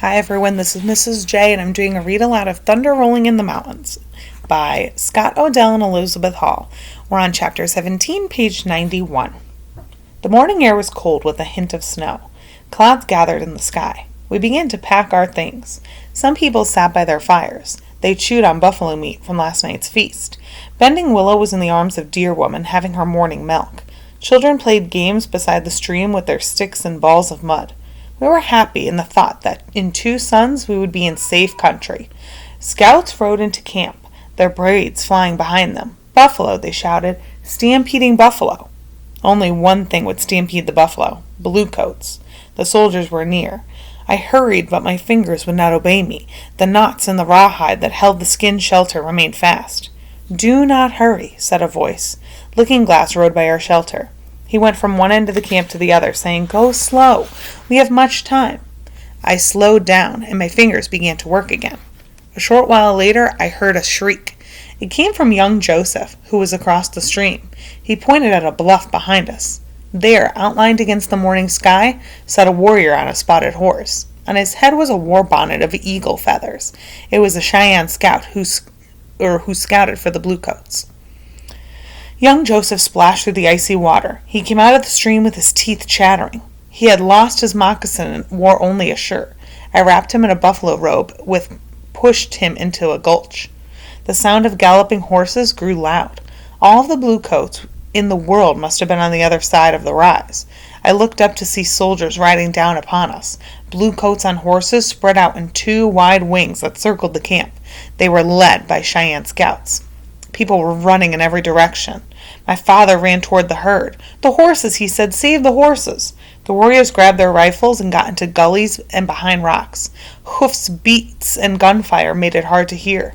Hi everyone, this is Mrs. J, and I'm doing a read aloud of Thunder Rolling in the Mountains by Scott Odell and Elizabeth Hall. We're on chapter 17, page 91. The morning air was cold with a hint of snow. Clouds gathered in the sky. We began to pack our things. Some people sat by their fires. They chewed on buffalo meat from last night's feast. Bending Willow was in the arms of Deer Woman having her morning milk. Children played games beside the stream with their sticks and balls of mud. We were happy in the thought that in 2 suns we would be in safe country. Scouts rode into camp, their braids flying behind them. Buffalo, they shouted, stampeding buffalo. Only one thing would stampede the buffalo, bluecoats. The soldiers were near. I hurried, but my fingers would not obey me. The knots in the rawhide that held the skin shelter remained fast. Do not hurry, said a voice. Looking Glass rode by our shelter. He went from one end of the camp to the other, saying, "Go slow. We have much time." I slowed down, and my fingers began to work again. A short while later, I heard a shriek. It came from young Joseph, who was across the stream. He pointed at a bluff behind us. There, outlined against the morning sky, sat a warrior on a spotted horse. On his head was a war bonnet of eagle feathers. It was a Cheyenne scout who scouted for the Bluecoats. Young Joseph splashed through the icy water. He came out of the stream with his teeth chattering. He had lost his moccasin and wore only a shirt. I wrapped him in a buffalo robe, pushed him into a gulch. The sound of galloping horses grew loud. All of the Bluecoats in the world must have been on the other side of the rise. I looked up to see soldiers riding down upon us. Bluecoats on horses spread out in 2 wide wings that circled the camp. They were led by Cheyenne scouts. People were running in every direction. My father ran toward the herd. "The horses," he said. "Save the horses." The warriors grabbed their rifles and got into gullies and behind rocks. Hoofs, beats, and gunfire made it hard to hear.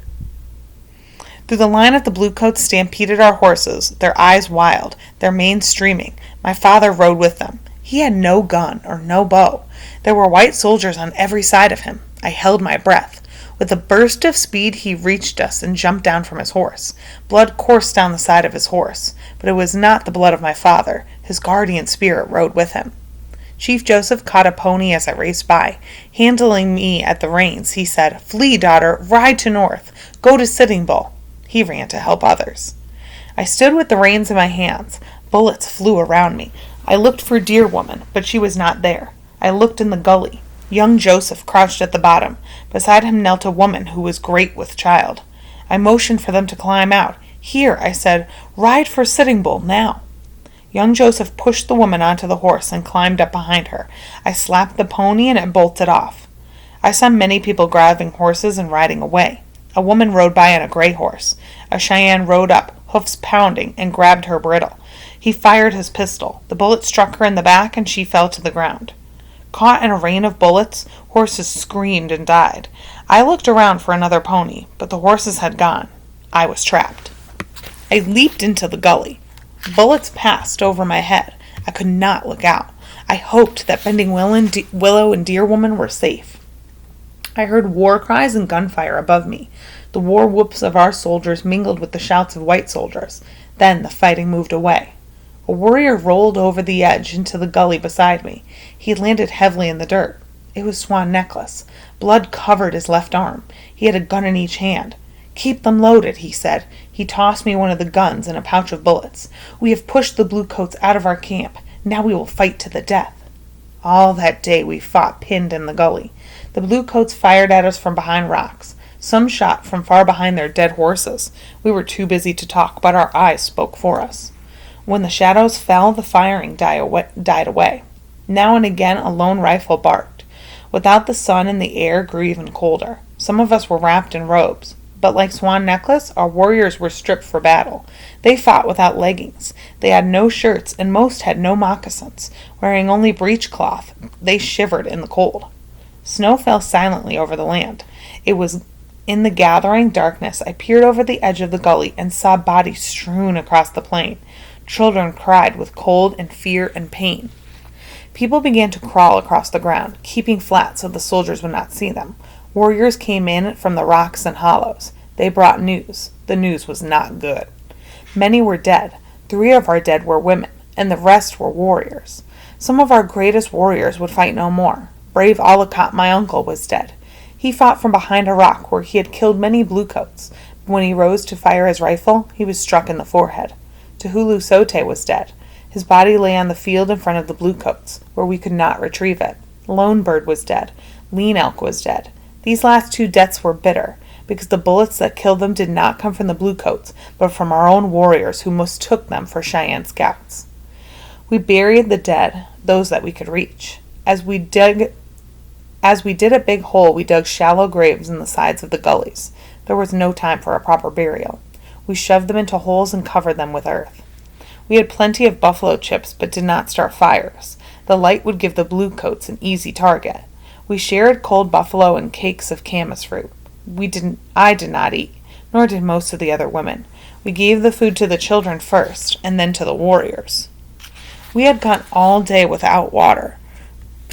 Through the line of the Bluecoats stampeded our horses, their eyes wild, their manes streaming. My father rode with them. He had no gun or no bow. There were white soldiers on every side of him. I held my breath. With a burst of speed he reached us and jumped down from his horse. Blood coursed down the side of his horse, but it was not the blood of my father. His guardian spirit rode with him. Chief Joseph caught a pony as I raced by. Handling me at the reins, he said, "Flee, daughter, ride to north. Go to Sitting Bull." He ran to help others. I stood with the reins in my hands. Bullets flew around me. I looked for Deer Woman, but she was not there. I looked in the gully. Young Joseph crouched at the bottom. Beside him knelt a woman who was great with child. I motioned for them to climb out. "Here," I said, "ride for Sitting Bull now." Young Joseph pushed the woman onto the horse and climbed up behind her. I slapped the pony and it bolted off. I saw many people grabbing horses and riding away. A woman rode by on a gray horse. A Cheyenne rode up, hoofs pounding, and grabbed her bridle. He fired his pistol. The bullet struck her in the back and she fell to the ground. Caught in a rain of bullets, horses screamed and died. I looked around for another pony, but the horses had gone. I was trapped. I leaped into the gully. Bullets passed over my head. I could not look out. I hoped that Bending Willow and Deer Woman were safe. I heard war cries and gunfire above me. The war whoops of our soldiers mingled with the shouts of white soldiers. Then the fighting moved away. A warrior rolled over the edge into the gully beside me. He landed heavily in the dirt. It was Swan Necklace. Blood covered his left arm. He had a gun in each hand. "Keep them loaded," he said. He tossed me one of the guns and a pouch of bullets. "We have pushed the Bluecoats out of our camp. Now we will fight to the death." All that day we fought pinned in the gully. The Bluecoats fired at us from behind rocks. Some shot from far behind their dead horses. We were too busy to talk, but our eyes spoke for us. When the shadows fell, the firing died away. Now and again a lone rifle barked. Without the sun and the air grew even colder. Some of us were wrapped in robes. But like Swan Necklace, our warriors were stripped for battle. They fought without leggings. They had no shirts, and most had no moccasins. Wearing only breechcloth, they shivered in the cold. Snow fell silently over the land. It was in the gathering darkness I peered over the edge of the gully and saw bodies strewn across the plain. Children cried with cold and fear and pain. People began to crawl across the ground, keeping flat so the soldiers would not see them. Warriors came in from the rocks and hollows. They brought news. The news was not good. Many were dead. 3 of our dead were women, and the rest were warriors. Some of our greatest warriors would fight no more. Brave Ollicott, my uncle, was dead. He fought from behind a rock where he had killed many bluecoats, but when he rose to fire his rifle, he was struck in the forehead. Tahulu Sote was dead. His body lay on the field in front of the bluecoats, where we could not retrieve it. Lone Bird was dead. Lean Elk was dead. These last two deaths were bitter, because the bullets that killed them did not come from the bluecoats, but from our own warriors who mistook them for Cheyenne scouts. We buried the dead, those that we could reach. As we did a big hole, we dug shallow graves in the sides of the gullies. There was no time for a proper burial. We shoved them into holes and covered them with earth. We had plenty of buffalo chips, but did not start fires. The light would give the bluecoats an easy target. We shared cold buffalo and cakes of camas fruit. I did not eat, nor did most of the other women. We gave the food to the children first, and then to the warriors. We had gone all day without water.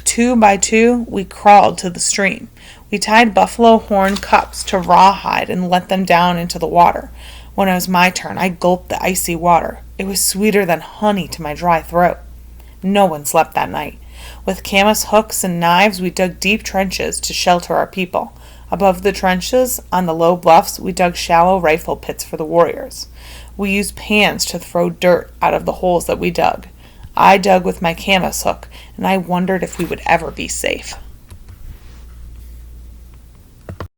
2 by 2, we crawled to the stream. We tied buffalo horn cups to rawhide and let them down into the water. When it was my turn, I gulped the icy water. It was sweeter than honey to my dry throat. No one slept that night. With camas hooks and knives, we dug deep trenches to shelter our people. Above the trenches, on the low bluffs, we dug shallow rifle pits for the warriors. We used pans to throw dirt out of the holes that we dug. I dug with my camas hook, and I wondered if we would ever be safe.